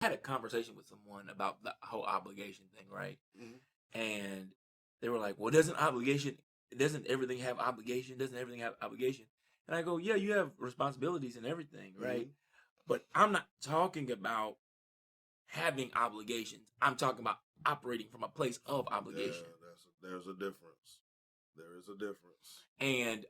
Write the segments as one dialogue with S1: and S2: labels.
S1: had a conversation with someone about the whole obligation thing, right?
S2: Mm-hmm.
S1: And they were like, "Well, doesn't everything have obligation? Doesn't everything have obligation?" And I go, "Yeah, you have responsibilities and everything, right?
S2: Mm-hmm.
S1: But I'm not talking about having obligations. I'm talking about operating from a place of obligation."
S2: Yeah, there's a difference. There is a difference.
S1: And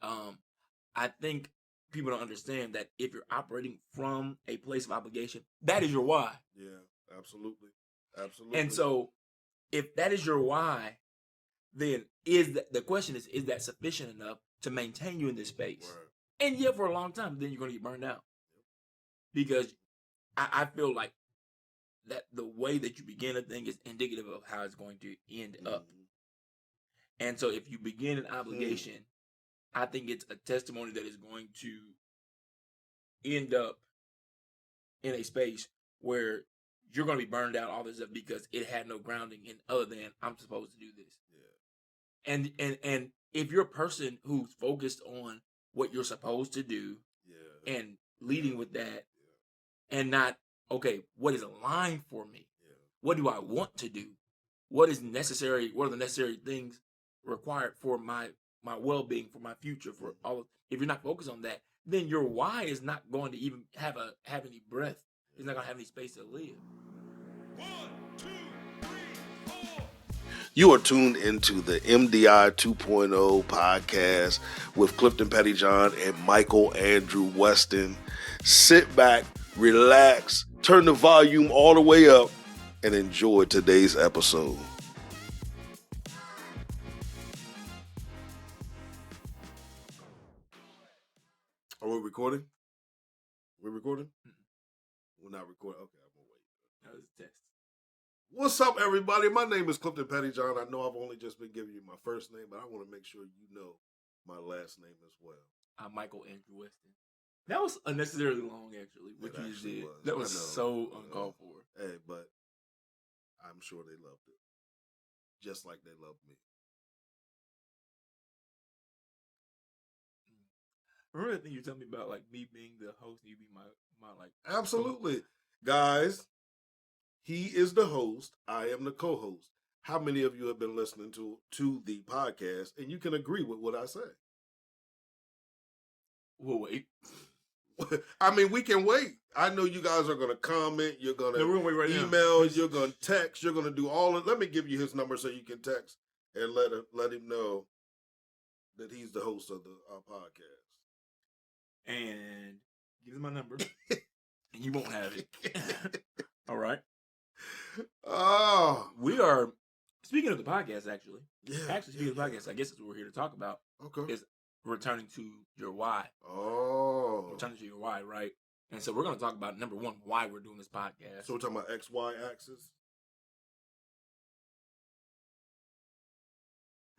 S1: I think people don't understand that if you're operating from a place of obligation, that is your why.
S2: Yeah, absolutely. Absolutely.
S1: And so if that is your why, then the question is that sufficient enough to maintain you in this space?
S2: Right.
S1: And yeah, for a long time, then you're going to get burned out. Because I feel like that the way that you begin a thing is indicative of how it's going to end up. And so if you begin an obligation, I think it's a testimony that is going to end up in a space where you're going to be burned out all this stuff because it had no grounding in other than I'm supposed to do this. Yeah. And if you're a person who's focused on what you're supposed to do and leading with that and not, okay, what is aligned for me? What do I want to do? What is necessary? What are the necessary things required for my well-being, for my future, for all of, if you're not focused on that, then your why is not going to even have any breath. It's not going to have any space to live.
S3: 1, 2, 3, 4.
S2: You are tuned into the MDI 2.0 podcast with Clifton Pettyjohn and Michael Andrew Weston. Sit back, relax, turn the volume all the way up, and enjoy today's episode. Are we recording? We're recording? We're not recording. Okay, I'm going to wait.
S1: That was a test.
S2: What's up, everybody? My name is Clifton Pettyjohn. I know I've only just been giving you my first name, but I want to make sure you know my last name as well.
S1: I'm Michael Andrew Weston. That was unnecessarily long, actually. What you just did. That was so uncalled for.
S2: Hey, but I'm sure they loved it. Just like they loved me.
S1: Remember that thing you told me about, like, me being the host and you being my like...
S2: Absolutely. Guys, he is the host. I am the co-host. How many of you have been listening to the podcast and you can agree with what I say?
S1: We'll wait.
S2: I mean, we can wait. I know you guys are going to comment. You're going to email. You're going to text. You're going to do all of. Let me give you his number so you can text and let him know that he's the host of our podcast.
S1: And give him my number, and you won't have it. All right.
S2: Oh,
S1: we are speaking of the podcast. Actually, speaking of the podcast, I guess that's what we're here to talk about.
S2: Okay.
S1: Is returning to your why.
S2: Oh.
S1: Returning to your why, right? And so we're going to talk about, number one, why we're doing this podcast.
S2: So we're talking about XY axis?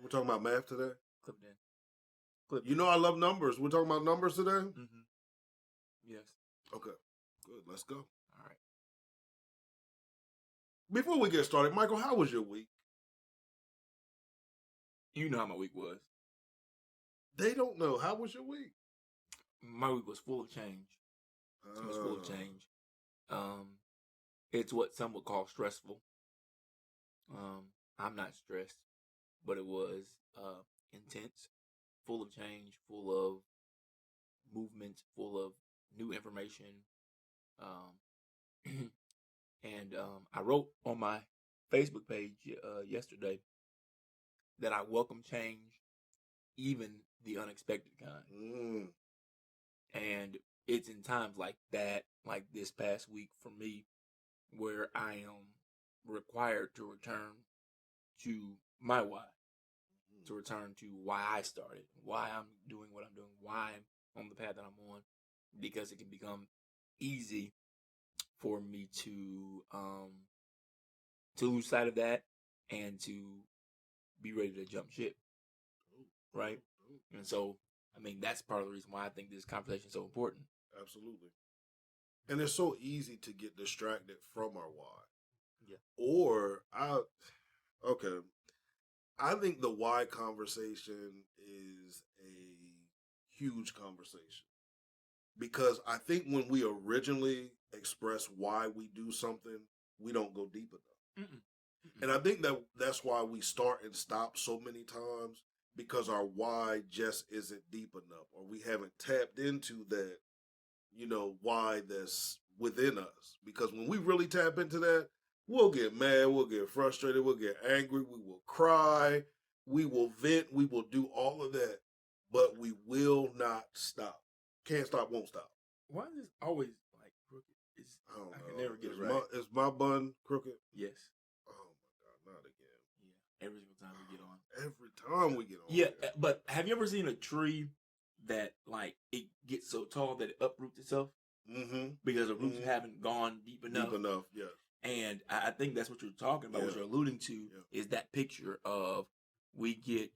S2: We're talking about math today?
S1: Clip.
S2: You know I love numbers. We're talking about numbers today?
S1: Mm-hmm. Yes.
S2: Okay. Good. Let's go.
S1: All right.
S2: Before we get started, Michael, how was your week?
S1: You know how my week was.
S2: They don't know. How was your week?
S1: My week was full of change. It was full of change. It's what some would call stressful. I'm not stressed, but it was intense, full of change, full of movement, full of new information. And I wrote on my Facebook page yesterday that I welcome change, even the unexpected kind. And it's in times like that, like this past week for me, where I am required to return to my why, to return to why I started, why I'm doing what I'm doing, why I'm on the path that I'm on, because it can become easy for me to lose sight of that and to be ready to jump ship, right? And so, I mean, that's part of the reason why I think this conversation is so important.
S2: Absolutely. And it's so easy to get distracted from our why.
S1: Yeah.
S2: Or, I think the why conversation is a huge conversation. because I think when we originally express why we do something, we don't go deep enough.
S1: Mm-mm. Mm-mm.
S2: And I think that's why we start and stop so many times, because our why just isn't deep enough, or we haven't tapped into that, why that's within us. Because when we really tap into that, we'll get mad, we'll get frustrated, we'll get angry, we will cry, we will vent, we will do all of that, but we will not stop. Can't stop, won't stop.
S1: Why is this always like crooked?
S2: I don't know.
S1: I can never get it right.
S2: Is my bun crooked?
S1: Yes.
S2: Oh my God, not again.
S1: Yeah. Every single time we get on.
S2: Every time we get on.
S1: Yeah, but have you ever seen a tree that like it gets so tall that it uproots itself?
S2: Mm-hmm.
S1: Because the roots haven't gone deep enough.
S2: Deep enough, yes.
S1: And I think that's what you're talking about. What you're alluding to is that picture of we get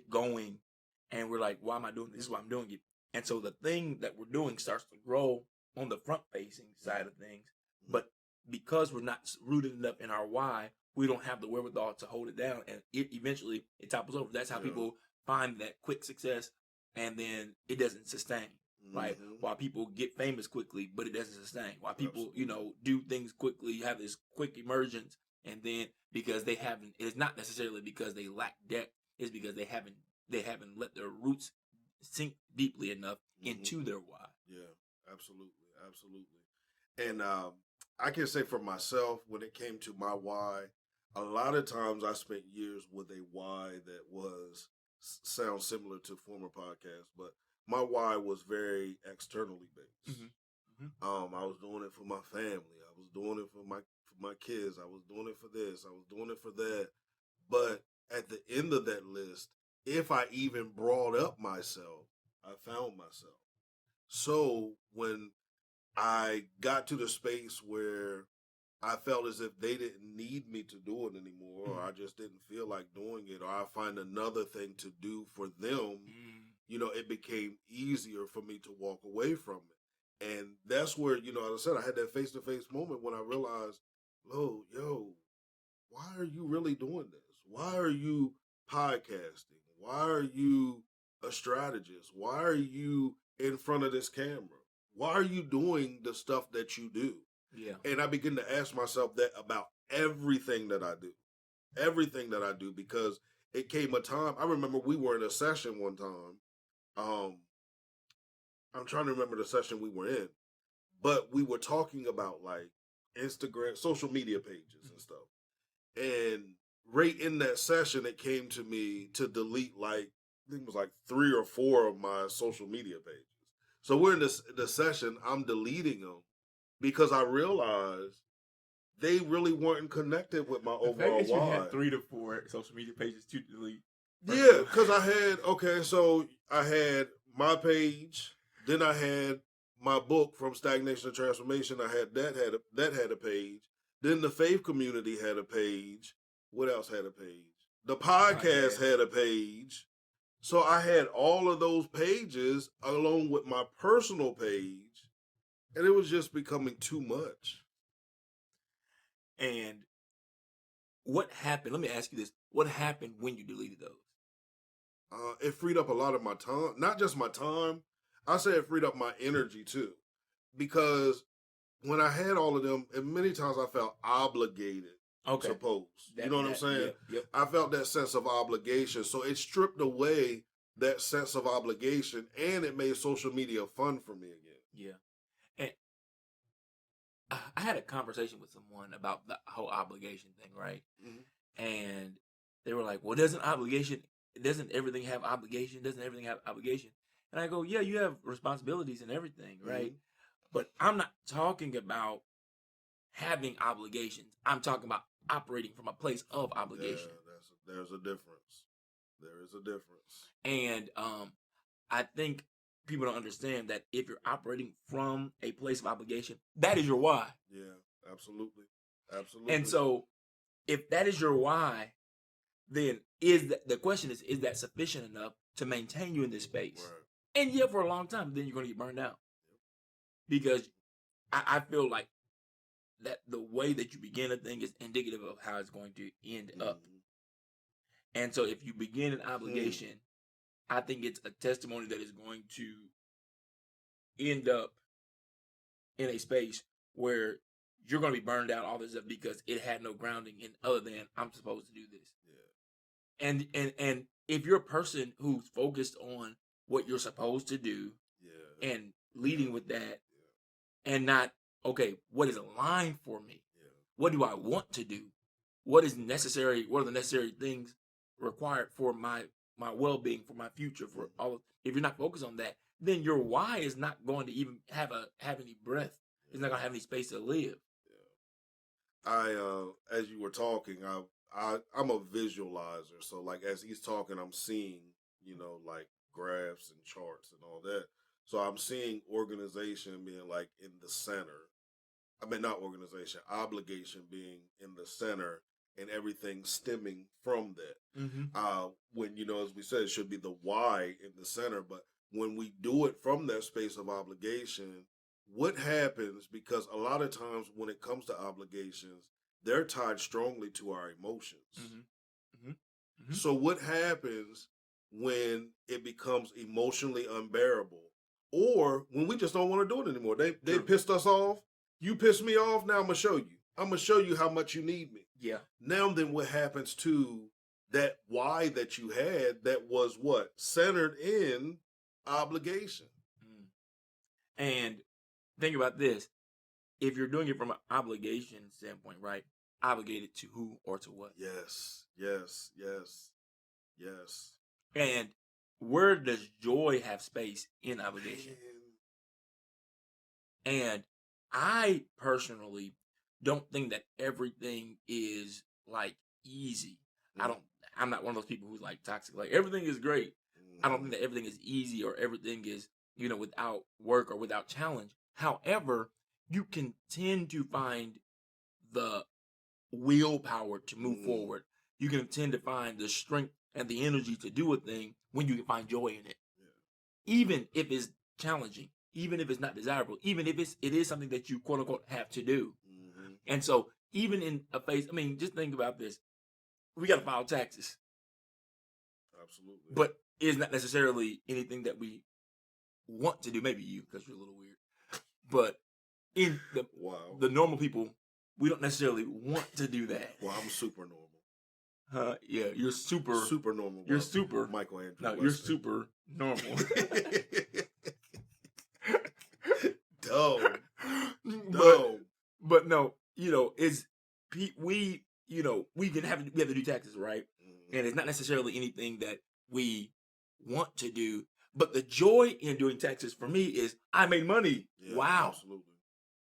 S1: going, and we're like, "Why am I doing this? This is why I'm doing it." And so the thing that we're doing starts to grow on the front-facing side of things, but because we're not rooted enough in our why, we don't have the wherewithal to hold it down, and eventually it topples over. That's how people find that quick success, and then it doesn't sustain. Right? While people get famous quickly, but it doesn't sustain. While people, do things quickly, have this quick emergence, and then because they haven't, it's not necessarily because they lack depth. It's because they haven't let their roots sink deeply enough into their why.
S2: Yeah, absolutely. And I can say for myself, when it came to my why, a lot of times I spent years with a why that sounds similar to former podcasts, but my why was very externally based. I was doing it for my family. I was doing it for my kids. I was doing it for this. I was doing it for that. But at the end of that list, if I even brought up myself, I found myself. So when I got to the space where I felt as if they didn't need me to do it anymore, or I just didn't feel like doing it, or I find another thing to do for them, it became easier for me to walk away from it. And that's where, as I said, I had that face-to-face moment when I realized, yo, why are you really doing this? Why are you podcasting? Why are you a strategist? Why are you in front of this camera? Why are you doing the stuff that you do?
S1: Yeah. And
S2: I begin to ask myself that about everything that I do. Everything that I do, because it came a time, I remember we were in a session one time. I'm trying to remember the session we were in, but we were talking about like Instagram, social media pages and stuff. And right in that session, it came to me to delete I think it was like 3 or 4 of my social media pages. So we're in the session, I'm deleting them because I realized they really weren't connected with my overall
S1: why. You
S2: why.
S1: had 3 to 4 social media pages to delete.
S2: Yeah, because I had my page, then I had my book From Stagnation to Transformation. I had that had a page. Then the faith community had a page. What else had a page? The podcast had a page. So I had all of those pages along with my personal page, and it was just becoming too much.
S1: And what happened? Let me ask you this. What happened when you deleted those?
S2: It freed up a lot of my time. Not just my time. I say it freed up my energy too. Because when I had all of them, and many times I felt obligated to post. You know what I'm saying?
S1: Yep.
S2: I felt that sense of obligation. So it stripped away that sense of obligation, and it made social media fun for me again.
S1: Yeah. And I had a conversation with someone about the whole obligation thing, right? And they were like, well, doesn't everything have obligation? Doesn't everything have obligation? And I go, yeah, you have responsibilities and everything, right? But I'm not talking about having obligations. I'm talking about operating from a place of obligation.
S2: Yeah, there's a difference. There is a difference.
S1: And I think people don't understand that if you're operating from a place of obligation, that is your why.
S2: Yeah, absolutely.
S1: And so if that is your why, then the question is that sufficient enough to maintain you in this space? Right. And yeah, for a long time, then you're going to get burned out. Because I feel like that the way that you begin a thing is indicative of how it's going to end up. And so if you begin an obligation, I think it's a testimony that is going to end up in a space where you're going to be burned out all this stuff because it had no grounding in other than I'm supposed to do this. Yeah. And if you're a person who's focused on what you're supposed to do, and leading with that, and not, okay, what is aligned for me? What do I want to do? What is necessary? What are the necessary things required for my well-being, for my future, for all of, if you're not focused on that, then your why is not going to even have any breath. It's not going to have any space to live.
S2: As you were talking, I'm a visualizer. So like as he's talking, I'm seeing, like graphs and charts and all that. So I'm seeing organization being like in the center. I mean, not organization, obligation being in the center, and everything stemming from that. Mm-hmm. When, as we said, it should be the why in the center. But when we do it from that space of obligation, what happens, because a lot of times when it comes to obligations, they're tied strongly to our emotions. Mm-hmm. Mm-hmm. Mm-hmm. So what happens when it becomes emotionally unbearable, or when we just don't want to do it anymore? They pissed us off. You pissed me off. Now I'm going to show you. I'm going to show you how much you need me.
S1: Yeah.
S2: Now then what happens to that why that you had that was what? Centered in obligation.
S1: And think about this. If you're doing it from an obligation standpoint, right? Obligated to who or to what?
S2: Yes.
S1: And where does joy have space in obligation? And I personally don't think that everything is like easy. I'm not one of those people who's like toxic. Like everything is great. I don't think that everything is easy or everything is, without work or without challenge. However, you can tend to find the willpower to move forward. You can tend to find the strength and the energy to do a thing when you can find joy in it. Yeah. Even if it's challenging, even if it's not desirable, even if it is something that you quote unquote have to do. Mm-hmm. And so even in a phase, just think about this. We got to file taxes.
S2: Absolutely.
S1: But it's not necessarily anything that we want to do. Maybe you, because you're a little weird. But in the normal people, we don't necessarily want to do that.
S2: Well, I'm super normal.
S1: Yeah, you're super
S2: normal.
S1: You're super
S2: Michael Andrew.
S1: No,
S2: Weston.
S1: you're super normal.
S2: Dope.
S1: But no, it's we have to do taxes, right? Mm-hmm. And it's not necessarily anything that we want to do, but the joy in doing taxes for me is I made money. Yeah, wow.
S2: Absolutely.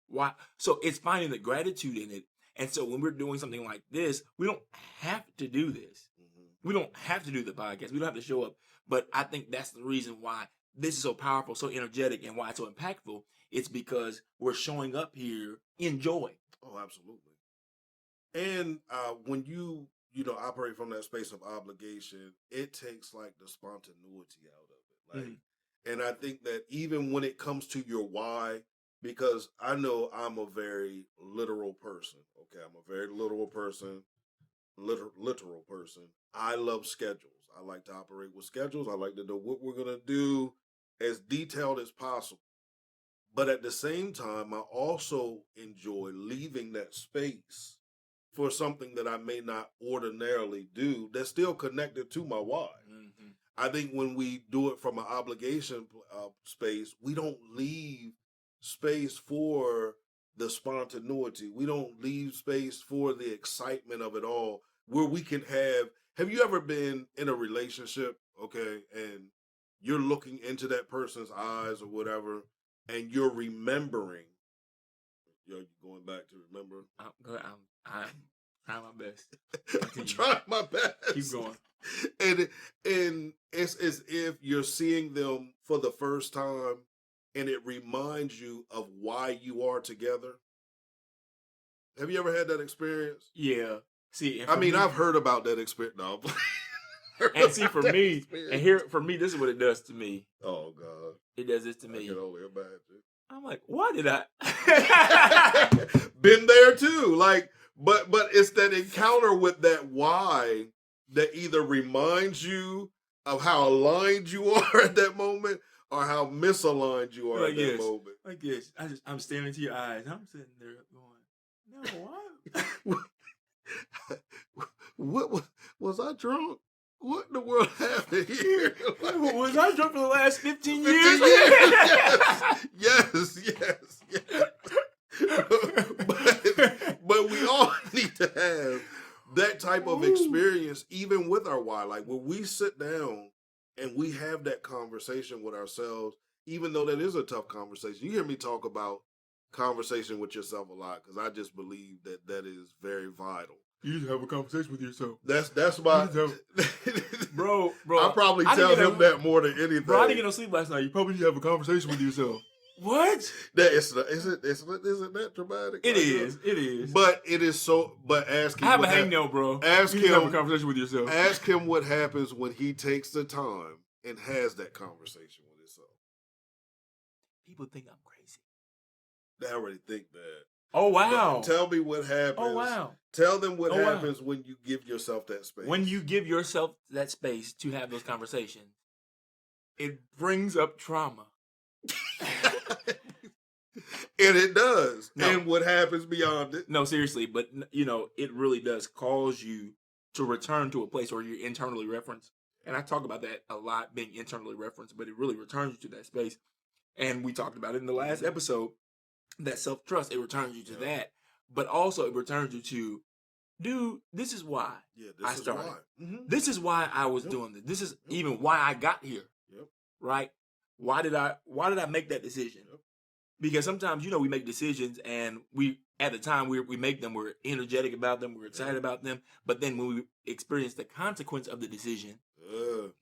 S1: Wow. So it's finding the gratitude in it. And so when we're doing something like this, we don't have to do this. Mm-hmm. We don't have to do the podcast. We don't have to show up. But I think that's the reason why this is so powerful, so energetic, and why it's so impactful. It's because we're showing up here in joy.
S2: Oh, absolutely. And when you operate from that space of obligation, it takes like the spontaneity out of it. Like, and I think that even when it comes to your why, because I know I'm a very literal person. Okay, I'm a very literal person. Literal person. I love schedules. I like to operate with schedules. I like to know what we're gonna do as detailed as possible. But at the same time, I also enjoy leaving that space for something that I may not ordinarily do that's still connected to my why. Mm-hmm. I think when we do it from an obligation space, we don't leave space for the spontaneity. We don't leave space for the excitement of it all, where we can have you ever been in a relationship, okay, and you're looking into that person's eyes or whatever, and you're remembering, you're going back to remember?
S1: I'm trying my best.
S2: I'm trying my best.
S1: Keep going.
S2: And it's as if you're seeing them for the first time, and it reminds you of why you are together. Have you ever had that experience?
S1: Yeah. See,
S2: I've heard about that experience. No.
S1: And see, for me, this is what it does to me.
S2: Oh, God.
S1: It does this to me.
S2: I can only imagine.
S1: I'm like, why did I?
S2: Been there too. Like, but it's that encounter with that why that either reminds you of how aligned you are at that moment, or how misaligned you are
S1: Like
S2: at that
S1: this.
S2: moment.
S1: Like this. I'm staring into your eyes. I'm sitting there going, no,
S2: What was I drunk? What in the world happened here?
S1: Like, was I drunk for the last 15 years?
S2: 15 years. Yes. but we all need to have that type of experience, even with our why. Like when we sit down and we have that conversation with ourselves, even though that is a tough conversation. You hear me talk about conversation with yourself a lot because I just believe that is very vital.
S1: You just have a conversation with yourself.
S2: That's my
S1: bro.
S2: I probably tell him that more than anything.
S1: Bro, I didn't get no sleep last night. You probably need to have a conversation with yourself. What?
S2: Isn't that dramatic?
S1: It is.
S2: But it is so. But ask him.
S1: I have a hangnail, bro.
S2: Ask
S1: you
S2: him.
S1: Have a conversation with yourself.
S2: Ask him what happens when he takes the time and has that conversation with himself.
S1: People think I'm crazy.
S2: They already think that.
S1: Oh wow!
S2: But tell me what happens.
S1: Oh wow!
S2: Tell them what happens when you give yourself that space.
S1: When you give yourself that space to have those conversations, it brings up trauma.
S2: And it does.
S1: No.
S2: And what happens beyond it?
S1: No, seriously, but it really does cause you to return to a place where you're internally referenced. And I talk about that a lot, being internally referenced, but it really returns you to that space. And we talked about it in the last episode, that self-trust, it returns you to that. But also it returns you to, dude, this is why I started.
S2: Mm-hmm.
S1: This is why I was doing this. This is even why I got here.
S2: Yep.
S1: Right? Why did I make that decision? Yep. Because sometimes, we make decisions and at the time we make them, we're energetic about them, we're excited about them. But then when we experience the consequence of the decision,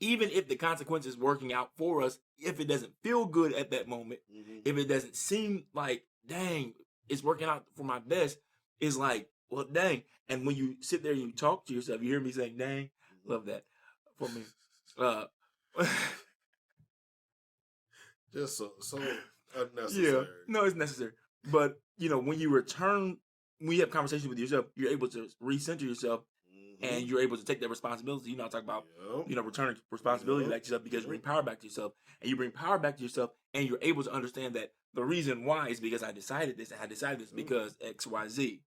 S1: even if the consequence is working out for us, if it doesn't feel good at that moment, if it doesn't seem like, dang, it's working out for my best, it's like, well, dang. And when you sit there and you talk to yourself, you hear me saying, dang, love that for me.
S2: Just so unnecessary.
S1: Yeah, no, it's necessary. But, when you have conversations with yourself, you're able to recenter yourself and you're able to take that responsibility. I talk about, returning responsibility back to yourself because you bring power back to yourself. And you bring power back to yourself and you're able to understand that the reason why is because I decided this. And I decided this because X, Y, Z.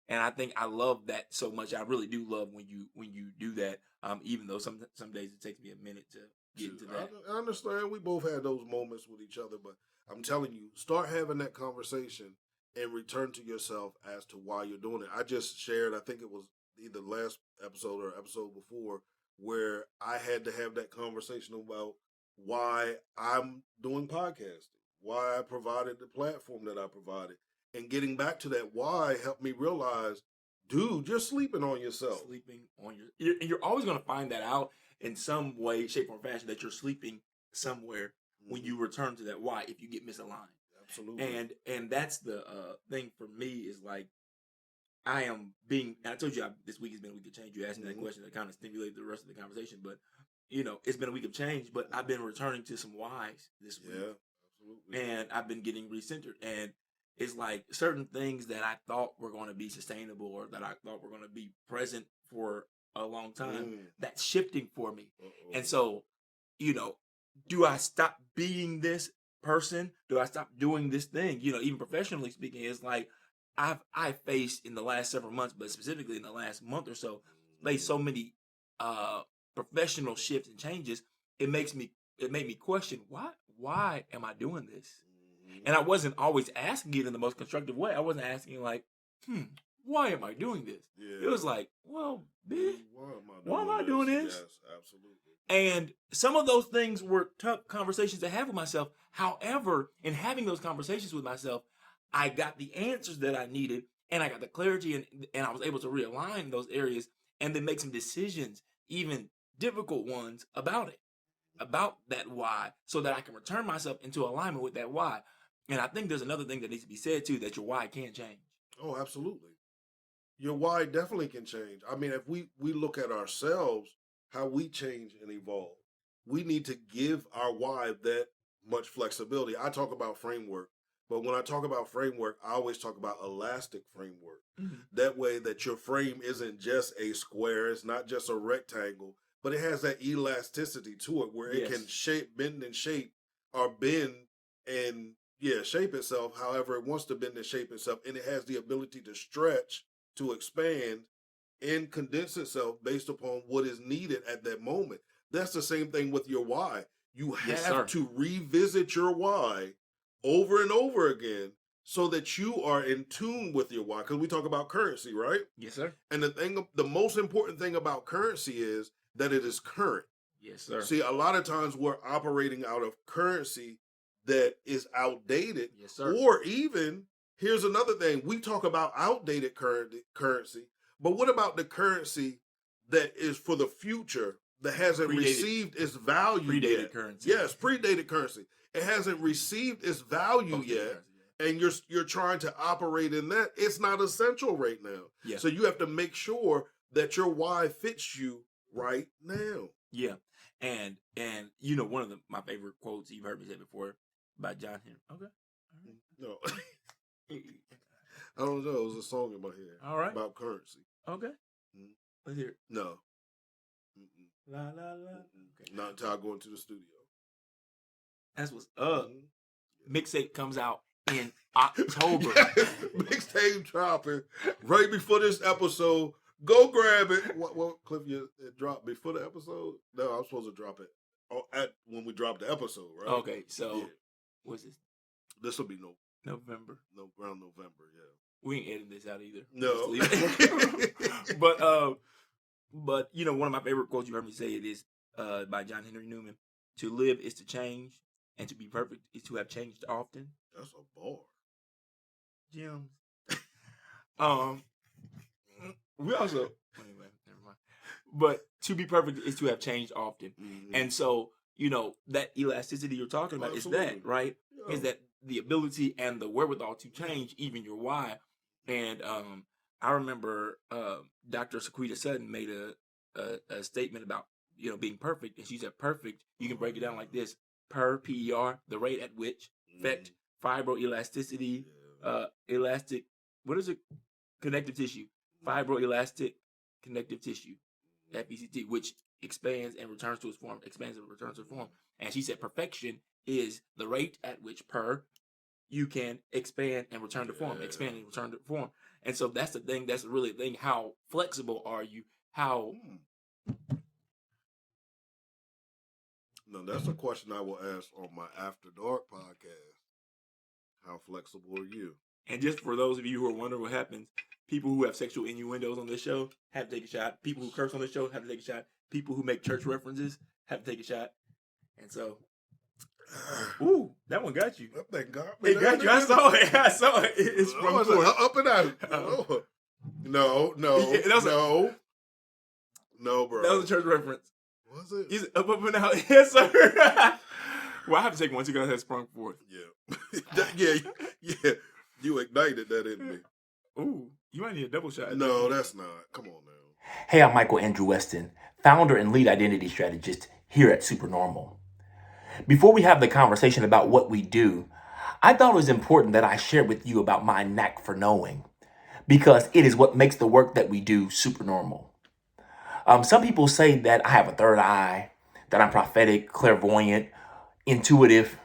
S1: And I think I love that so much. I really do love when you do that, even though some days it takes me a minute to get into that.
S2: I understand. We both had those moments with each other, but I'm telling you, start having that conversation and return to yourself as to why you're doing it. I just shared, I think it was either last episode or episode before, where I had to have that conversation about why I'm doing podcasting, why I provided the platform that I provided. And getting back to that why helped me realize, dude, you're sleeping on yourself.
S1: You're always going to find that out in some way, shape, or fashion that you're sleeping somewhere when you return to that why, if you get misaligned.
S2: Absolutely.
S1: And that's the thing for me is like, I told you this week has been a week of change. You asked me that question that kind of stimulated the rest of the conversation, but it's been a week of change, but I've been returning to some whys this week.
S2: Yeah, absolutely.
S1: And I've been getting recentered. And it's like certain things that I thought were going to be sustainable or that I thought were going to be present for a long time, that's shifting for me. And so, do I stop being this person? Do I stop doing this thing? Even professionally speaking, it's like I faced in the last several months, but specifically in the last month or so, faced so many professional shifts and changes. It made me question why am I doing this? And I wasn't always asking it in the most constructive way. I wasn't asking like, why am I doing this? Yeah. It was like, well, bitch, why am I doing this?
S2: Yes, absolutely.
S1: And some of those things were tough conversations to have with myself. However, in having those conversations with myself, I got the answers that I needed and I got the clarity and I was able to realign those areas and then make some decisions, even difficult ones about that why, so that I can return myself into alignment with that why. And I think there's another thing that needs to be said too, that your why can change.
S2: Oh, absolutely. Your why definitely can change. I mean, if we look at ourselves, how we change and evolve, we need to give our why that much flexibility. I talk about framework, but when I talk about framework, I always talk about elastic framework. That way that your frame isn't just a square, it's not just a rectangle, but it has that elasticity to it where it can bend and shape or bend and shape itself however it wants to bend and shape itself, and it has the ability to stretch, to expand, and condense itself based upon what is needed at that moment. That's the same thing with your why. You have to revisit your why over and over again so that you are in tune with your why. Because we talk about currency, right?
S1: Yes, sir.
S2: And the most important thing about currency is that it is current.
S1: Yes, sir.
S2: See, a lot of times we're operating out of currency that is outdated.
S1: Yes, sir.
S2: Or even, here's another thing. We talk about outdated currency, but what about the currency that is for the future that hasn't received its value yet?
S1: Currency.
S2: Yes, predated currency. It hasn't received its value yet. And you're trying to operate in that. It's not essential right now.
S1: Yeah.
S2: So you have to make sure that your why fits you right now.
S1: Yeah. And one of my favorite quotes you've heard me say before by John Henry. Okay.
S2: No. I don't know. It was a song in my head.
S1: All right.
S2: About currency.
S1: Okay. Let's hear it.
S2: No.
S1: La la la.
S2: Okay. Not until I go into the studio.
S1: That's what's up. Mixtape comes out in October.
S2: Yes. Mixtape dropping right before this episode. Go grab it. What Cliff, it dropped before the episode? No, I'm supposed to drop it when we drop the episode, right?
S1: Okay, so what's this?
S2: This will be
S1: November.
S2: Around November, yeah.
S1: We ain't editing this out either.
S2: No.
S1: But one of my favorite quotes you heard me say it is by John Henry Newman. To live is to change, and to be perfect is to have changed often.
S2: That's a bar.
S1: Gems. We also anyway, never mind. But to be perfect is to have changed often. Mm-hmm. And so, that elasticity you're talking about is that, right? Yeah. Is that the ability and the wherewithal to change even your why. And I remember Dr. Sequita Sutton made a statement about, being perfect. And she said, perfect, you can break it down like this. Per, PER, the rate at which, effect, fibroelasticity, elastic, what is it? Connective tissue. Fibroelastic connective tissue, FECT, which expands and returns to its form, And she said perfection is the rate at which you can expand and return to form, expand and return to form. And so that's the thing, that's really the thing. How flexible are you?
S2: No, that's a question I will ask on my After Dark podcast. How flexible are you?
S1: And just for those of you who are wondering what happens, people who have sexual innuendos on this show have to take a shot. People who curse on this show have to take a shot. People who make church references have to take a shot. And so, ooh, that one got you.
S2: That thing got me.
S1: It got you. I saw it. It's from
S2: up and out. No, bro.
S1: That was a church reference.
S2: Was it?
S1: He's up and out. Yes, sir. Well, I have to take one too because I had sprung forth.
S2: Yeah. Yeah. You ignited that in me.
S1: Ooh, you might need a double shot.
S2: No, that's not. Come on now.
S4: Hey, I'm Michael Andrew Weston, founder and lead identity strategist here at Supernormal. Before we have the conversation about what we do, I thought it was important that I share with you about my knack for knowing, because it is what makes the work that we do supernormal. Some people say that I have a third eye, that I'm prophetic, clairvoyant, intuitive.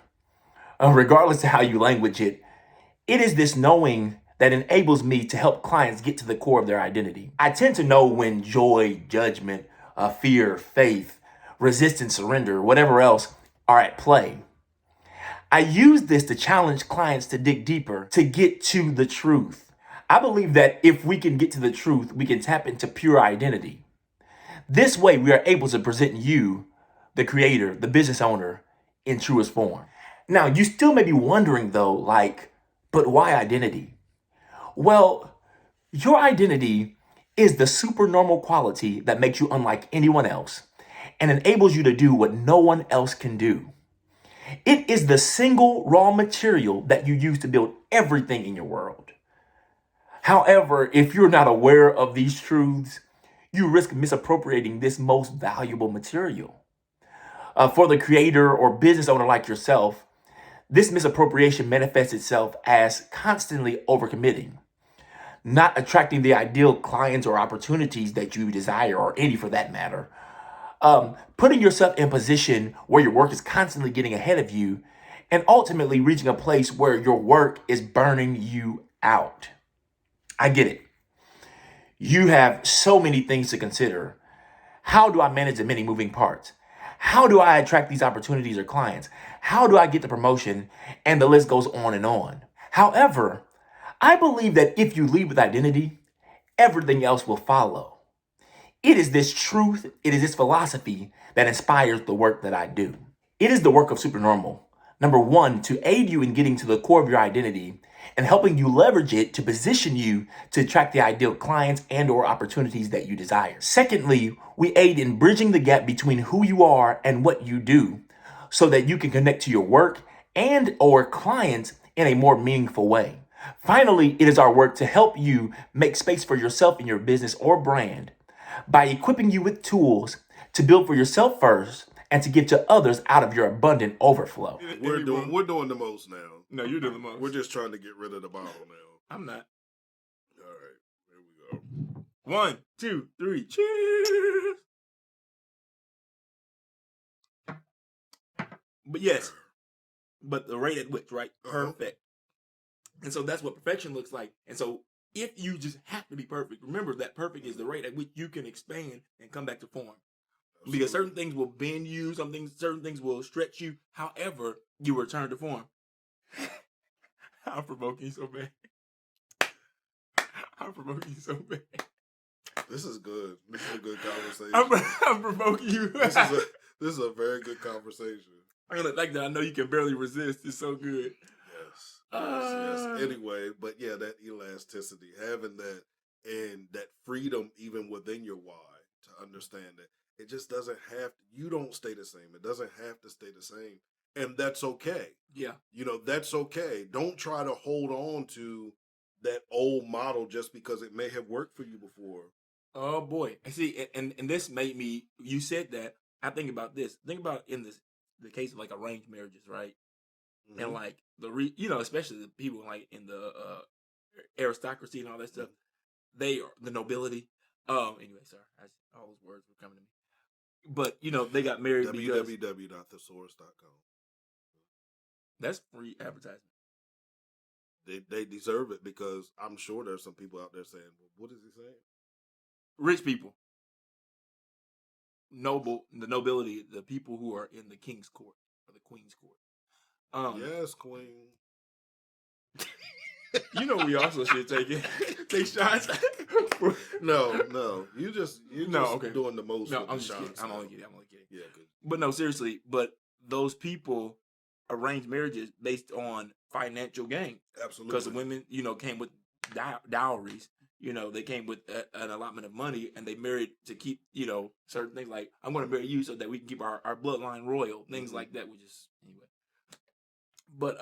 S4: Regardless of how you language it, it is this knowing that enables me to help clients get to the core of their identity. I tend to know when joy, judgment, fear, faith, resistance, surrender, whatever else are at play. I use this to challenge clients to dig deeper, to get to the truth. I believe that if we can get to the truth, we can tap into pure identity. This way, we are able to present you, the creator, the business owner, in truest form. Now, you still may be wondering though, but why identity? Well, your identity is the supernormal quality that makes you unlike anyone else and enables you to do what no one else can do. It is the single raw material that you use to build everything in your world. However, if you're not aware of these truths, you risk misappropriating this most valuable material. For the creator or business owner like yourself, this misappropriation manifests itself as constantly overcommitting, not attracting the ideal clients or opportunities that you desire, or any for that matter, putting yourself in a position where your work is constantly getting ahead of you, and ultimately reaching a place where your work is burning you out. I get it. You have so many things to consider. How do I manage the many moving parts? How do I attract these opportunities or clients? How do I get the promotion? And the list goes on and on. However, I believe that if you lead with identity, everything else will follow. It is this truth, it is this philosophy that inspires the work that I do. It is the work of Supernormal. Number one, to aid you in getting to the core of your identity and helping you leverage it to position you to attract the ideal clients and or opportunities that you desire. Secondly, we aid in bridging the gap between who you are and what you do so that you can connect to your work and or clients in a more meaningful way. Finally, it is our work to help you make space for yourself in your business or brand by equipping you with tools to build for yourself first and to give to others out of your abundant overflow.
S2: We're doing the most now.
S1: No, you're doing the most.
S2: We're just trying to get rid of the bottle now.
S1: I'm not.
S2: All right, here we go.
S1: 1, 2, 3, cheers. But yes, but the rate at which, right? Perfect. And so that's what perfection looks like. And so if you just have to be perfect, remember that perfect is the rate at which you can expand and come back to form. Because certain things will bend you, certain things will stretch you. However, you return to form. I'm provoking you so bad. I'm provoking you so bad.
S2: This is good. This is a good conversation.
S1: I'm provoking you.
S2: This is a very good conversation.
S1: And the fact that I know you can barely resist is so good.
S2: Yes. Anyway, but yeah, that elasticity, having that and that freedom even within your why to understand that it just doesn't have to, you don't stay the same. It doesn't have to stay the same. And that's okay.
S1: Yeah.
S2: That's okay. Don't try to hold on to that old model just because it may have worked for you before.
S1: Oh boy. I see, and this made me, you said that, I think about this. Think about in the case of like arranged marriages, right? Mm-hmm. And like especially the people like in the aristocracy and all that stuff, they are the nobility. Anyway, sorry, all those words were coming to me. But they got married
S2: www.thesource.com.
S1: That's free advertisement.
S2: They deserve it because I'm sure there's some people out there saying, well, what is he saying?
S1: Rich people. The nobility, the people who are in the king's court or the queen's court.
S2: Yes, queen.
S1: We also should take shots.
S2: No. You're just doing the most.
S1: No, I'm just kidding. I'm only kidding.
S2: Yeah, good.
S1: But no, seriously. But those people arrange marriages based on financial gain.
S2: Absolutely.
S1: Because the women, came with dowries. They came with an allotment of money, and they married to keep, certain things like, I'm going to marry you so that we can keep our bloodline royal, things like that, which is, anyway. But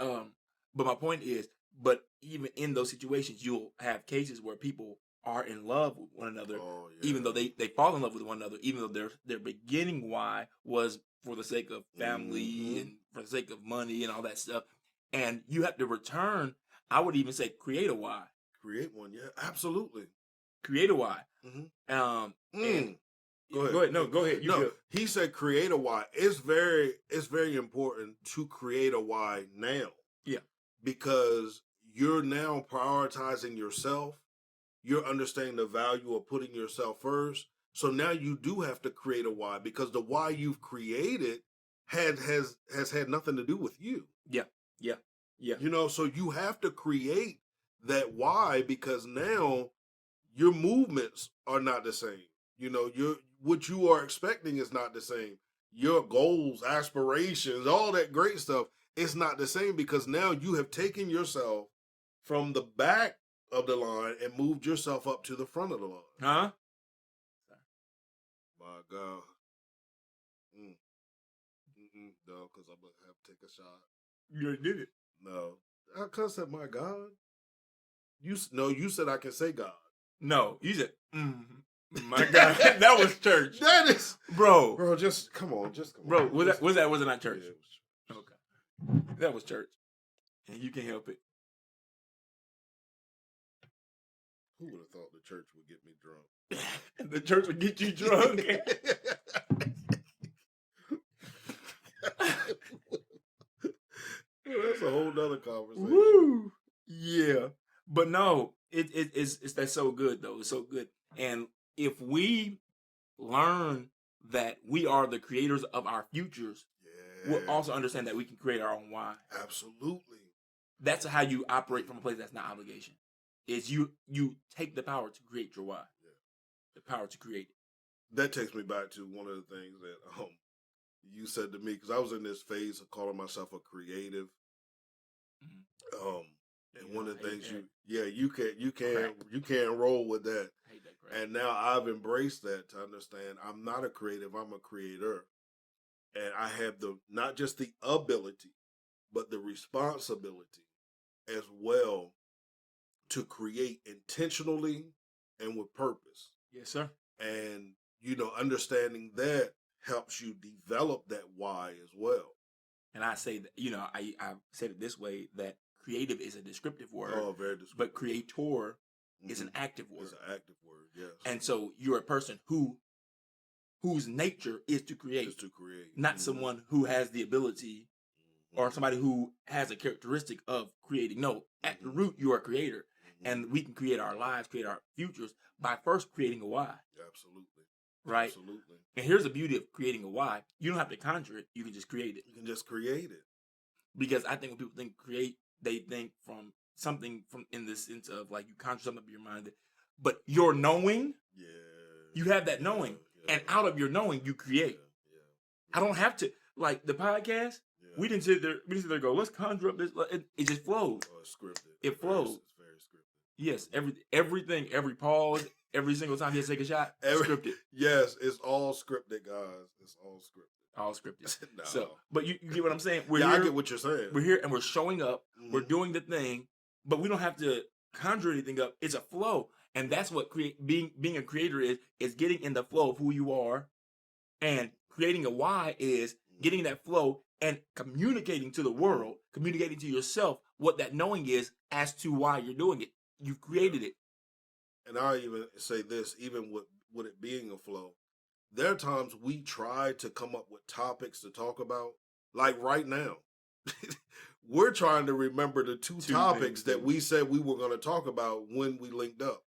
S1: my point is, but even in those situations, you'll have cases where people are in love with one another, even though they fall in love with one another, even though their beginning why was for the sake of family and for the sake of money and all that stuff. And you have to return, I would even say create a why.
S2: Create one, yeah, absolutely.
S1: Create a why.
S2: Mm-hmm.
S1: And
S2: Go ahead.
S1: Go ahead. No, go ahead.
S2: He said create a why. It's very important to create a why now.
S1: Yeah.
S2: Because you're now prioritizing yourself. You're understanding the value of putting yourself first. So now you do have to create a why because the why you've created has had nothing to do with you. Yeah. So you have to create that why because now your movements are not the same. What you are expecting is not the same. Your goals, aspirations, all that great stuff, it's not the same because now you have taken yourself from the back of the line and moved yourself up to the front of the line.
S1: Huh?
S2: My God. No, because I'm going to have to take a shot.
S1: You already did it.
S2: No. I could have said, my God. You said I can say God.
S1: No, you said, my God. That was church.
S2: That is.
S1: Bro,
S2: just come on.
S1: Bro, was it not church? Yeah, it was church. Okay. That was church. And you can't help it.
S2: Who would have thought the church would get me drunk?
S1: The church would get you drunk.
S2: That's a whole nother conversation.
S1: Woo! Yeah. But no, it's that's so good though. It's so good. And if we learn that we are the creators of our futures, we'll also understand that we can create our own why.
S2: Absolutely.
S1: That's how you operate from a place that's not obligation. Is you take the power to create your why.
S2: Yeah.
S1: The power to create it.
S2: That takes me back to one of the things that you said to me, because I was in this phase of calling myself a creative. And one of the things you can't roll with that.
S1: I hate that crap.
S2: And now I've embraced that to understand I'm not a creative, I'm a creator. And I have not just the ability, but the responsibility as well to create intentionally and with purpose.
S1: Yes, sir.
S2: And, understanding that helps you develop that why as well.
S1: And I say that, I've said it this way, that creative is a descriptive word.
S2: Oh, very descriptive.
S1: But creator is an active word.
S2: It's an active word, yes.
S1: And so you're a person whose nature is to create.
S2: Is to create.
S1: Not someone who has the ability or somebody who has a characteristic of creating. No, at the root, you are a creator. And we can create our lives, create our futures by first creating a why.
S2: Absolutely.
S1: Right?
S2: Absolutely.
S1: And here's the beauty of creating a why. You don't have to conjure it. You can just create it.
S2: You can just create it.
S1: Because I think when people think create, they think from something from in the sense of like you conjure something up in your mind. But your knowing, you have that knowing. And out of your knowing, you create. I don't have to, like the podcast, we didn't sit there and go, let's conjure up this. It just flows.
S2: Oh, it's scripted.
S1: It flows.
S2: It's very scripted.
S1: Yes, everything, every pause, every single time you take a shot, scripted.
S2: Yes, it's all scripted, guys. It's all scripted.
S1: All scripted.
S2: No.
S1: So, but you get what I'm saying?
S2: I get what you're saying.
S1: We're here and we're showing up. We're doing the thing, but we don't have to conjure anything up. It's a flow. And that's what being a creator is getting in the flow of who you are. And creating a why is getting that flow and communicating to the world, communicating to yourself what that knowing is as to why you're doing it. You've created it.
S2: And I even say this, even with it being a flow, there are times we try to come up with topics to talk about, like right now. We're trying to remember the two topics that we said we were going to talk about when we linked up.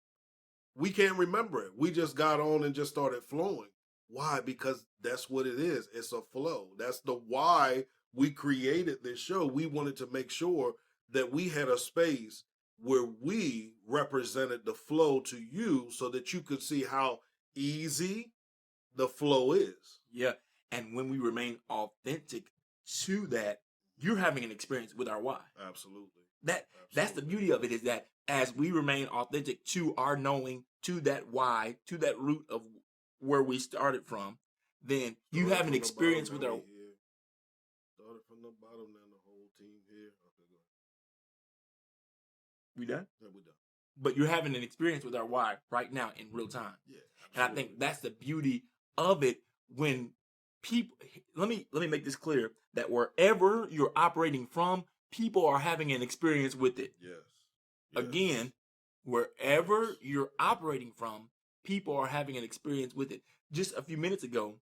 S2: We can't remember it. We just got on and just started flowing. Why? Because that's what it is. It's a flow. That's the why we created this show. We wanted to make sure that we had a space where we represented the flow to you so that you could see how easy the flow is.
S1: Yeah. And when we remain authentic to that, you're having an experience with our why.
S2: Absolutely.
S1: That's the beauty of it, is that as we remain authentic to our knowing, to that why, to that root of where we started from, then you have an experience with our...
S2: Started from the bottom, then the whole team here. Okay, go ahead.
S1: We done?
S2: Yeah, we done.
S1: But you're having an experience with our why right now in real time.
S2: Yeah, absolutely.
S1: And I think that's the beauty of it when people... Let me make this clear, that wherever you're operating from, people are having an experience with it.
S2: Yes.
S1: Again, wherever you're operating from, people are having an experience with it. Just a few minutes ago,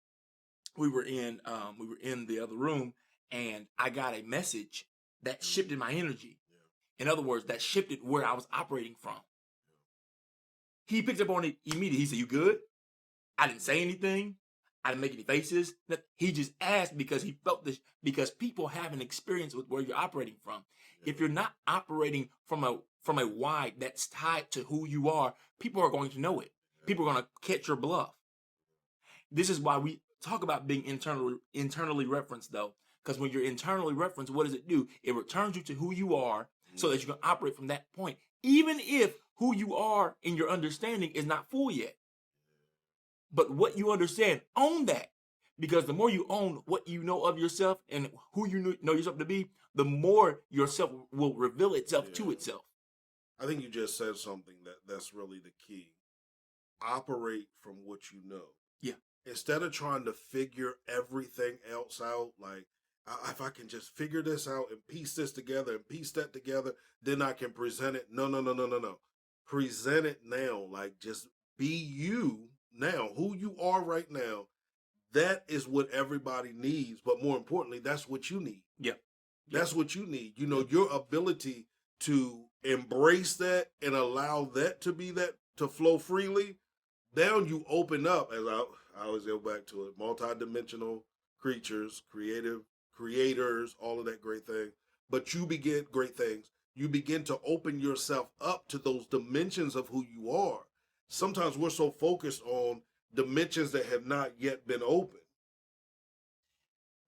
S1: we were in the other room, and I got a message that shifted my energy. Yeah. In other words, that shifted where I was operating from. Yeah. He picked up on it immediately. He said, "You good?" I didn't say anything. I didn't make any faces. He just asked because he felt this, because people have an experience with where you're operating from. Yeah. If you're not operating from a why that's tied to who you are, people are going to know it. People are going to catch your bluff. This is why we talk about being internally referenced, though, because when you're internally referenced, what does it do? It returns you to who you are so that you can operate from that point, even if who you are in your understanding is not full yet. But what you understand, own that. Because the more you own what you know of yourself and who you know yourself to be, the more yourself will reveal itself to itself.
S2: I think you just said something that's really the key. Operate from what you know.
S1: Yeah.
S2: Instead of trying to figure everything else out, like, if I can just figure this out and piece this together and piece that together, then I can present it. No. Present it now. Like, just be you now, who you are right now. That is what everybody needs. But more importantly, that's what you need.
S1: Yeah.
S2: That's what you need. You know, your ability to embrace that and allow that to flow freely. Now you open up, as I always go back to it, multidimensional creatures, creators, all of that great thing. But you begin great things. You begin to open yourself up to those dimensions of who you are. Sometimes we're so focused on dimensions that have not yet been opened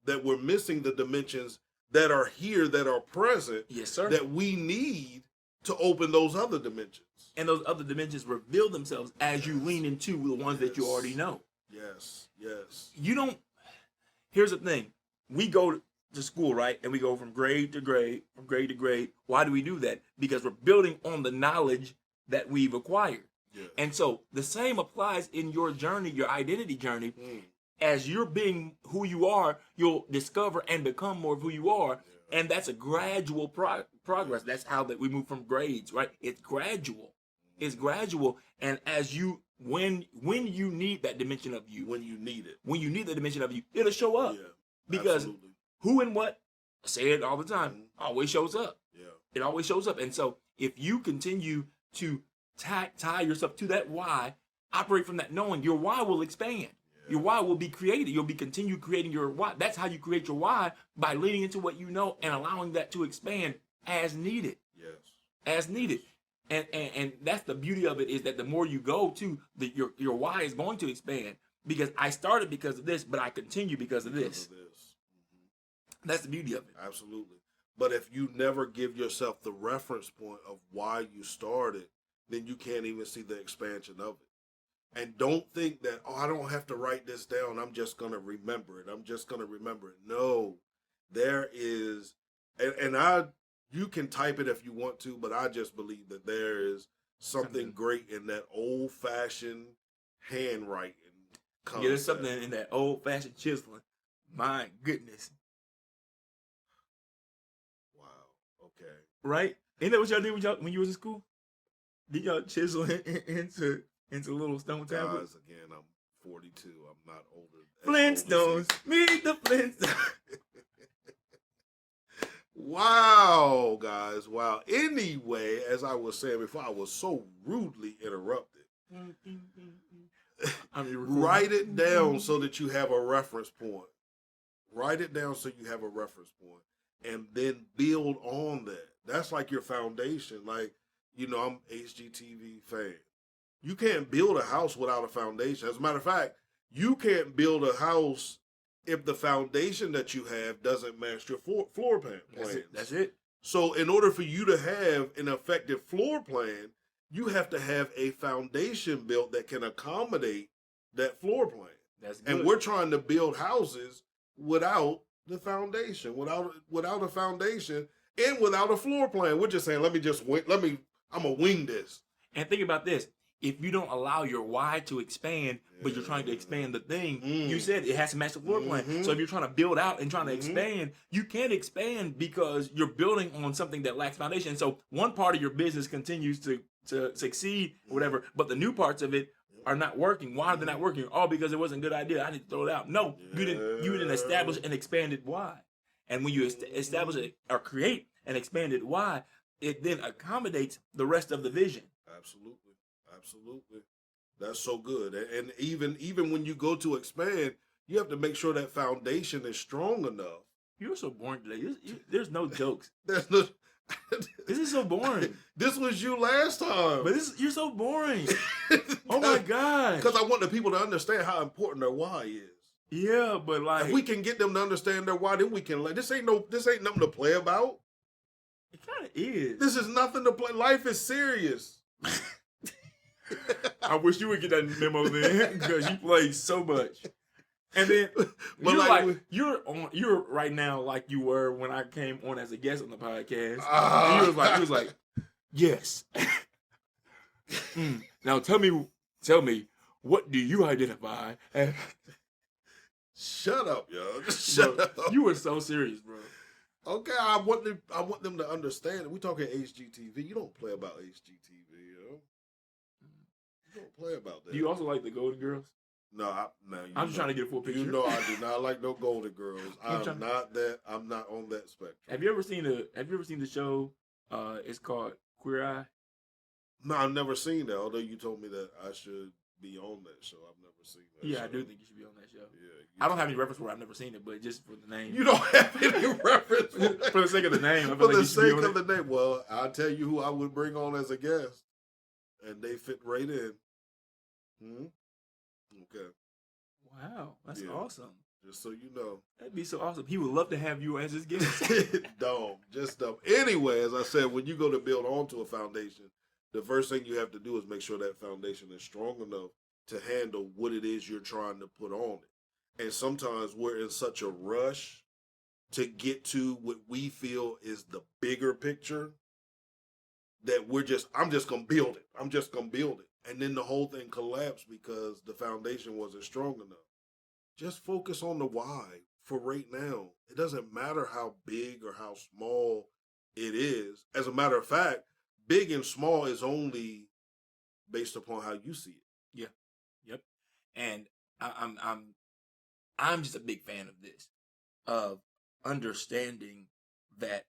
S2: that we're missing the dimensions that are here, that are present,
S1: Yes, sir.
S2: that we need to open those other dimensions.
S1: And those other dimensions reveal themselves as you lean into the ones that you already know.
S2: Yes, yes.
S1: You don't. Here's the thing: we go to school, right, and we go from grade to grade, from grade to grade. Why do we do that? Because we're building on the knowledge that we've acquired.
S2: Yeah.
S1: And so the same applies in your journey, your identity journey. As you're being who you are, you'll discover and become more of who you are. Yeah. And that's a gradual progress. That's how that we move from grades, right? It's gradual. It's gradual. And as you, when you need that dimension of you.
S2: When you need it.
S1: When you need that dimension of you, it'll show up.
S2: Yeah,
S1: because
S2: absolutely.
S1: Who and what, I say it all the time, always shows up.
S2: Yeah.
S1: It always shows up. And so if you continue to tie yourself to that why, operate from that knowing, your why will expand. Your why will be created. You'll be continue creating your why. That's how you create your why, by leaning into what you know and allowing that to expand as needed.
S2: Yes.
S1: As needed. And that's the beauty of it, is that the more you go to, your why is going to expand. Because I started because of this, but I continue because of this. That's the beauty of it.
S2: Absolutely. But if you never give yourself the reference point of why you started, then you can't even see the expansion of it. And don't think that, I don't have to write this down. I'm just going to remember it. No, there is, you can type it if you want to, but I just believe that there is something great in that old-fashioned handwriting concept.
S1: Yeah, there's something in that old-fashioned chiseling. My goodness.
S2: Wow. Okay.
S1: Right? Ain't that what y'all did when you was in school? Did y'all chisel into little stone tablets?
S2: Guys, again, I'm 42. I'm not older.
S1: Flintstones. Meet the Flintstones.
S2: Wow, guys. Wow. Anyway, as I was saying before, I was so rudely interrupted. Write it down so that you have a reference point. Write it down so you have a reference point. And then build on that. That's like your foundation. Like, I'm HGTV fan. You can't build a house without a foundation. As a matter of fact, you can't build a house if the foundation that you have doesn't match your floor plan plans.
S1: That's it.
S2: So in order for you to have an effective floor plan, you have to have a foundation built that can accommodate that floor plan.
S1: That's good.
S2: And we're trying to build houses without the foundation, without a foundation, and without a floor plan. We're just saying, I'm gonna wing this.
S1: And think about this. If you don't allow your why to expand, but you're trying to expand the thing, you said it has to match the floor plan. So if you're trying to build out and trying to expand, you can't expand because you're building on something that lacks foundation. So one part of your business continues to succeed, or whatever, but the new parts of it are not working. Why are they not working? Oh, because it wasn't a good idea. I need to throw it out. No, you didn't establish an expanded why. And when you establish it or create an expanded why, it then accommodates the rest of the vision.
S2: Absolutely. That's so good. And even when you go to expand, you have to make sure that foundation is strong enough.
S1: You're so boring today. There's no jokes.
S2: There's no.
S1: This is so boring.
S2: This was you last time.
S1: But you're so boring. Oh my God.
S2: Because I want the people to understand how important their why is.
S1: Yeah, but like,
S2: if we can get them to understand their why, then we can. This ain't nothing to play about.
S1: It kind of is.
S2: This is nothing to play. Life is serious.
S1: I wish you would get that memo then, because you play so much. And then, but you're right now like you were when I came on as a guest on the podcast. And you was like, yes. Now tell me, what do you identify as?
S2: Shut up, yo. Just shut up.
S1: You were so serious, bro.
S2: Okay, I want them to understand it. We talking HGTV. You don't play about HGTV, yo. You don't play about that.
S1: Do you also like the Golden Girls?
S2: No,
S1: I'm just trying to get a full picture.
S2: You know I do not like no Golden Girls. I'm not on that spectrum.
S1: Have you ever seen the show? It's called Queer Eye.
S2: No, I've never seen that. Although you told me that I should be on that show, I've never seen that.
S1: Yeah,
S2: show.
S1: I do think you should be on that show.
S2: Yeah,
S1: I don't have any reference for it. I've never seen it, but just for the name.
S2: You don't have any reference
S1: for the sake of the name.
S2: For the sake of the name. Well, I'll tell you who I would bring on as a guest, and they fit right in. Okay.
S1: Wow, that's awesome.
S2: Just so you know.
S1: That'd be so awesome. He would love to have you as his guest.
S2: Just dumb. Anyway, as I said, when you go to build onto a foundation, the first thing you have to do is make sure that foundation is strong enough to handle what it is you're trying to put on it. And sometimes we're in such a rush to get to what we feel is the bigger picture that I'm just going to build it. I'm just going to build it. And then the whole thing collapsed because the foundation wasn't strong enough. Just focus on the why for right now. It doesn't matter how big or how small it is. As a matter of fact, big and small is only based upon how you see it.
S1: Yeah. Yep. And I'm just a big fan of this, of understanding that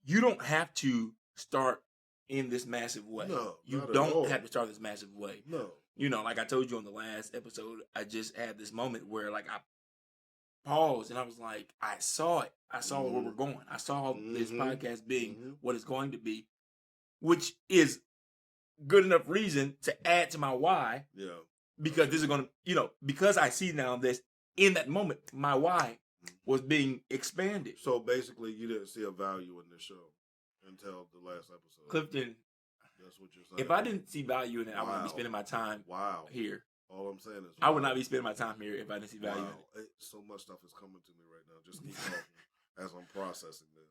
S1: you don't have to start in this massive way.
S2: No,
S1: you
S2: not
S1: don't
S2: at all.
S1: have to start this massive way.
S2: No.
S1: You know, like I told you on the last episode, I just had this moment where like I paused and I was like, I saw it. I saw where we're going. I saw this podcast being what it's going to be, which is good enough reason to add to my why.
S2: Yeah.
S1: Because this is going to, because I see now this, in that moment, my why was being expanded.
S2: So basically, you didn't see a value in the show until the last episode.
S1: Clifton,
S2: that's what you're saying.
S1: if I didn't see value in it, I wouldn't be spending my time here.
S2: All I'm saying is,
S1: I would not be spending my time here if I didn't see value in it.
S2: So much stuff is coming to me right now. Just keep talking as I'm processing this.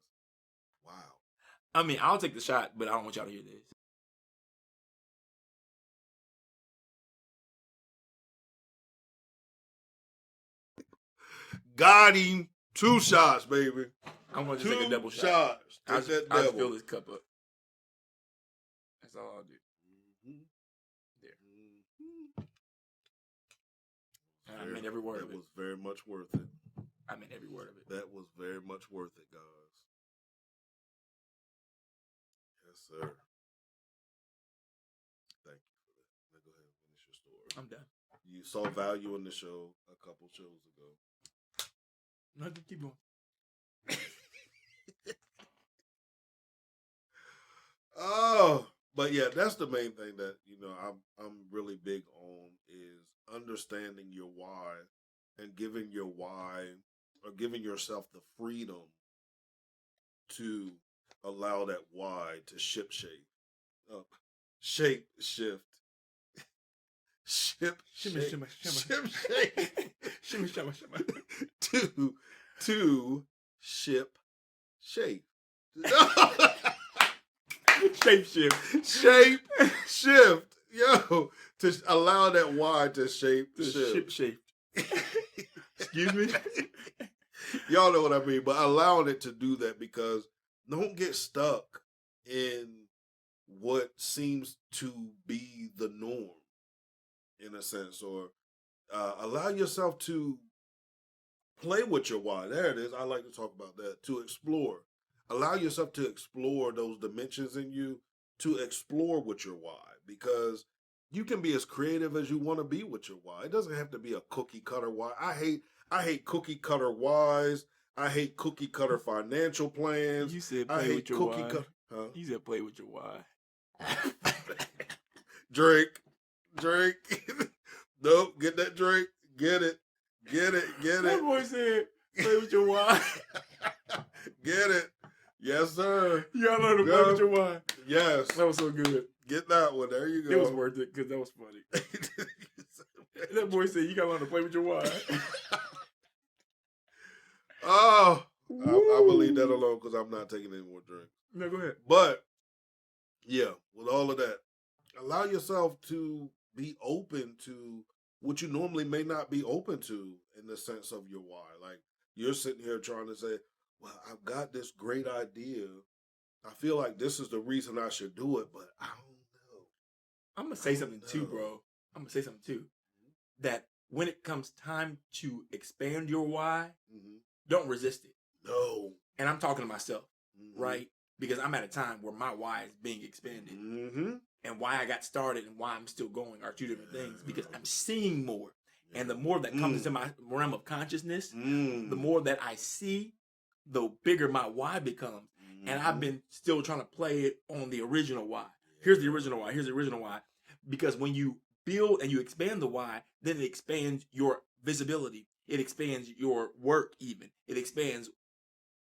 S2: Wow.
S1: I mean, I'll take the shot, but I don't want y'all to hear this.
S2: Got him. 2 shots, baby.
S1: I'm going to just take a double shot.
S2: 2 shots.
S1: I'll just fill this cup up. That's all I'll do. There. I mean every word of it.
S2: That was very much worth it.
S1: I mean every word of it.
S2: That was very much worth it, guys. Yes, sir. Thank you for that. Now go ahead and finish your story.
S1: I'm done.
S2: You saw value in the show a couple shows ago.
S1: No, keep going.
S2: Oh, but yeah, that's the main thing that I'm really big on is understanding your why and giving your why or giving yourself the freedom to allow that why to shift. To ship shape. Shape shift. Yo, to allow that why to shift.
S1: Excuse me?
S2: Y'all know what I mean, but allowing it to do that because don't get stuck in what seems to be the norm in a sense, or allow yourself to play with your why. There it is. I like to talk about that. To explore. Allow yourself to explore those dimensions in you, to explore with your why, because you can be as creative as you want to be with your why. It doesn't have to be a cookie cutter why. I hate cookie cutter whys. I hate cookie cutter financial plans.
S1: You said play with your why.
S2: Huh?
S1: You said play with your why.
S2: Drake. Nope, get that Drake. Get it.
S1: That boy said play with your why.
S2: Get it. Yes, sir.
S1: You gotta learn to play with your why.
S2: Yes.
S1: That was so good.
S2: Get that one. There you go.
S1: It was worth it because that was funny. That boy said you gotta learn to play with your why.
S2: Oh, I will leave that alone because I'm not taking any more drinks.
S1: No, go ahead.
S2: But, yeah, with all of that, allow yourself to be open to what you normally may not be open to in the sense of your why. Like, you're sitting here trying to say, well, I've got this great idea. I feel like this is the reason I should do it, but I don't know.
S1: I'm going to say something too, bro. I'm going to say something too. That when it comes time to expand your why,
S2: Mm-hmm.
S1: don't resist it.
S2: No.
S1: And I'm talking to myself,
S2: Mm-hmm.
S1: right? Because I'm at a time where my why is being expanded.
S2: Mm-hmm.
S1: And why I got started and why I'm still going are two different things, because I'm seeing more.
S2: Yeah.
S1: And the more that comes into my realm of consciousness,
S2: Mm.
S1: the more that I see, the bigger my why becomes. And I've been still trying to play it on the original why. Here's the original why. Here's the original why. Because when you build and you expand the why, then it expands your visibility. It expands your work even. It expands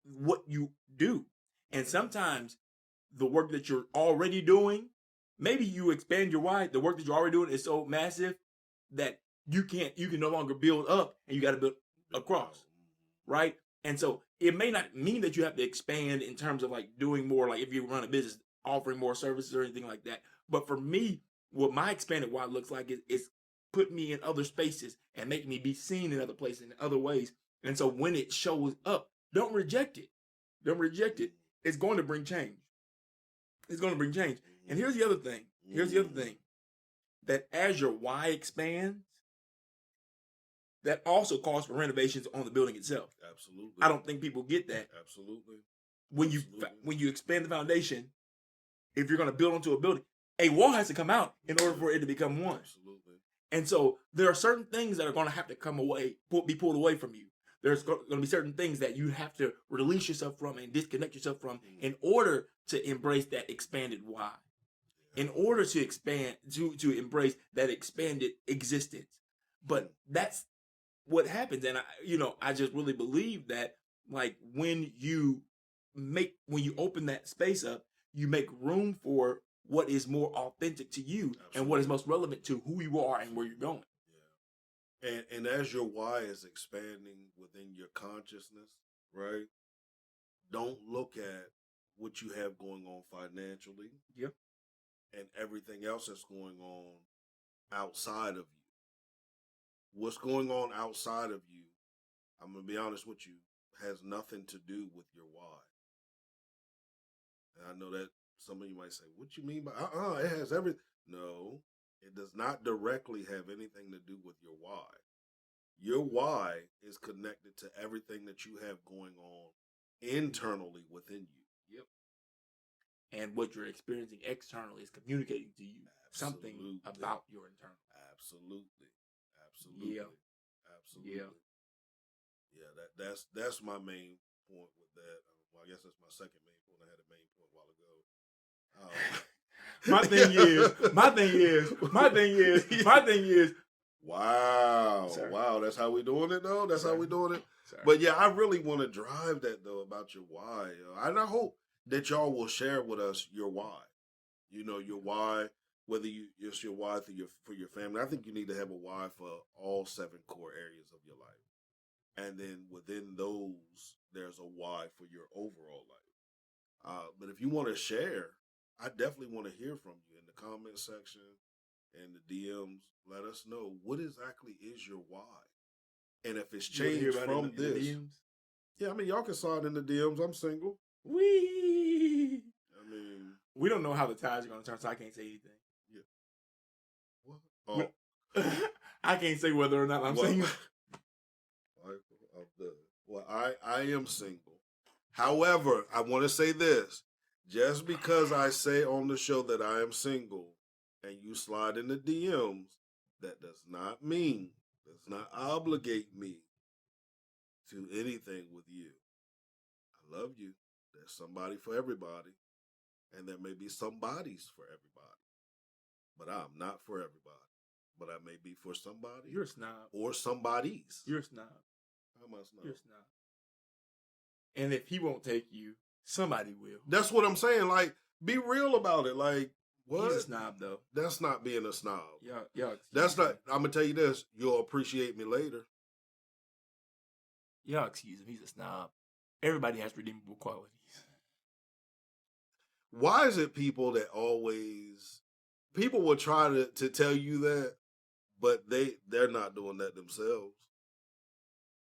S1: what you do. And sometimes the work that you're already doing, maybe you expand your why. The work that you're already doing is so massive that you can no longer build up, and you got to build across, right? And so it may not mean that you have to expand in terms of like doing more, like if you run a business, offering more services or anything like that. But for me, what my expanded why looks like is put me in other spaces and make me be seen in other places in other ways. And so when it shows up, don't reject it. Don't reject it. It's going to bring change. It's going to bring change. And here's the other thing. Here's the other thing. That as your why expands, that also calls for renovations on the building itself.
S2: Absolutely.
S1: I don't think people get that.
S2: Absolutely.
S1: When you expand the foundation, if you're going to build onto a building, a wall has to come out in order for it to become one.
S2: Absolutely.
S1: And so there are certain things that are going to have to come away, be pulled away from you. There's going to be certain things that you have to release yourself from and disconnect yourself from in order to embrace that expanded why. In order to expand, to embrace that expanded existence. But that's what happens. And I just really believe that, like, when you open that space up, you make room for what is more authentic to you. Absolutely. And what is most relevant to who you are and where you're going.
S2: Yeah. And as your why is expanding within your consciousness, right? Don't look at what you have going on financially.
S1: Yep.
S2: And everything else that's going on outside of you. What's going on outside of you, I'm going to be honest with you, has nothing to do with your why. And I know that some of you might say, what you mean by, it has everything. No, it does not directly have anything to do with your why. Your why is connected to everything that you have going on internally within you.
S1: Yep. And what you're experiencing externally is communicating to you something about your internal.
S2: Absolutely. Absolutely.
S1: Yeah.
S2: Absolutely. Yeah, that's my main point with that. Well, I guess that's my second main point. I had a main point a while ago.
S1: My thing is.
S2: Wow.
S1: Sorry.
S2: Wow. That's how we doing it, though? That's
S1: Sorry.
S2: how we doing it?
S1: Sorry.
S2: But yeah, I really want to drive that, though, about your why. And I hope that y'all will share with us your why. Your why, whether it's your why for your family. I think you need to have a why for all 7 core areas of your life. And then within those, there's a why for your overall life. But if you want to share, I definitely want to hear from you in the comment section and the DMs. Let us know what exactly is your why. And if it's changed from this. Yeah, I mean, y'all can slide in the DMs. I'm single.
S1: Wee.
S2: I mean,
S1: we don't know how the tides are going to turn, so I can't say anything.
S2: Yeah. What? Oh.
S1: I can't say whether or not I'm single.
S2: Well, I am single. However, I want to say this. Just because I say on the show that I am single and you slide in the DMs, that does not obligate me to anything with you. I love you. There's somebody for everybody. And there may be somebodies for everybody. But I'm not for everybody. But I may be for somebody.
S1: You're a snob.
S2: Or somebodies.
S1: You're a snob.
S2: How am I a snob?
S1: You're a snob. And if he won't take you, somebody will.
S2: That's what I'm saying. Like, be real about it. Like, what?
S1: He's a snob, though.
S2: That's not being a snob.
S1: Yeah.
S2: That's not. I'm gonna tell you this. You'll appreciate me later.
S1: Y'all excuse him. He's a snob. Everybody has redeemable qualities.
S2: Why is it people will try to tell you that, but they're not doing that themselves?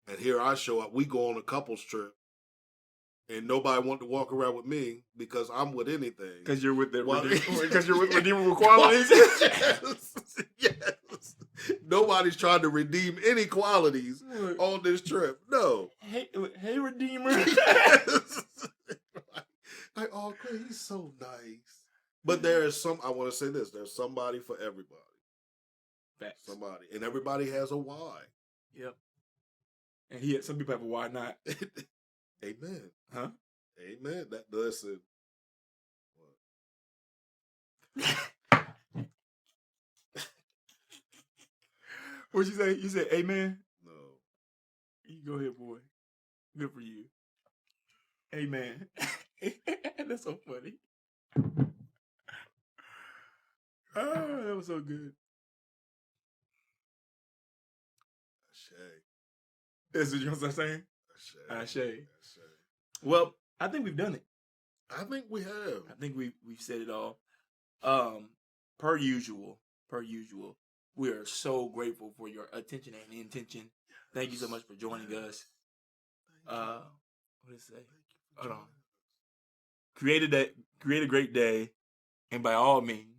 S2: And here I show up. We go on a couples trip. And nobody want to walk around with me because I'm with anything.
S1: Because you're with redeemable qualities.
S2: Yes. Nobody's trying to redeem any qualities on this trip. No.
S1: Hey, Redeemer.
S2: Like, oh, Clay, he's so nice. But there is I want to say this, there's somebody for everybody.
S1: Facts.
S2: Somebody. And everybody has a why.
S1: Yep. And some people have a why not.
S2: Amen.
S1: Huh?
S2: Amen. Listen.
S1: What'd you say? You said amen?
S2: No.
S1: You go ahead, boy. Good for you. Amen. That's so funny. Oh, that was so good. That's what you want to start saying? Ashe. Well, I think we've done it.
S2: I think we have.
S1: I think we've said it all. Per usual, we are so grateful for your attention and intention. Thank you so much for joining us. What did it say? Hold on. Create a great day, and by all means.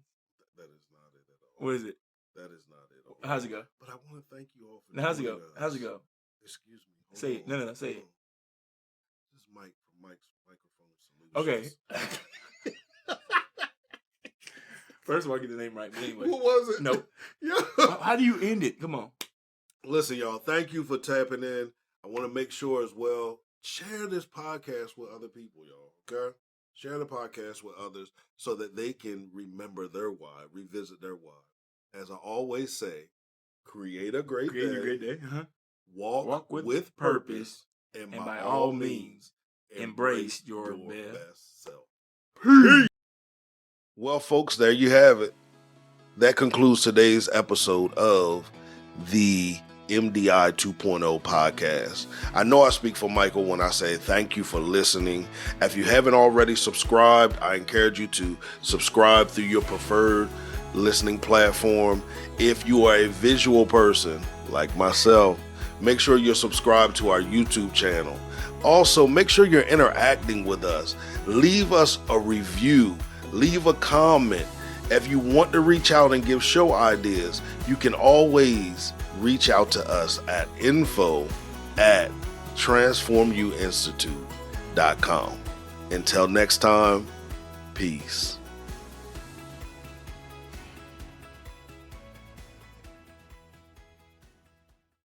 S2: That is not it at all.
S1: What is it?
S2: That is not it.
S1: How's it go?
S2: But I want to thank you all for
S1: How's it go?
S2: joining us.
S1: How's it go?
S2: Excuse me.
S1: Say it. No, say it.
S2: This is Mike from Mike's Microphone Solutions.
S1: Okay. First of all, get the name right. But anyway.
S2: What was it?
S1: Nope.
S2: Yeah.
S1: How do you end it? Come on.
S2: Listen, y'all, thank you for tapping in. I want to make sure as well, share this podcast with other people, y'all, okay? Share the podcast with others so that they can remember their why, revisit their why. As I always say, create a great day.
S1: Uh-huh.
S2: Walk with purpose. And by all means, embrace your best self. Peace. Well, folks, there you have it. That concludes today's episode of the MDI 2.0 podcast. I know I speak for Michael when I say thank you for listening. If you haven't already subscribed, I encourage you to subscribe through your preferred listening platform. If you are a visual person like myself, make sure you're subscribed to our YouTube channel. Also, make sure you're interacting with us. Leave us a review. Leave a comment. If you want to reach out and give show ideas, you can always reach out to us at info@transformuinstitute.com. Until next time, peace.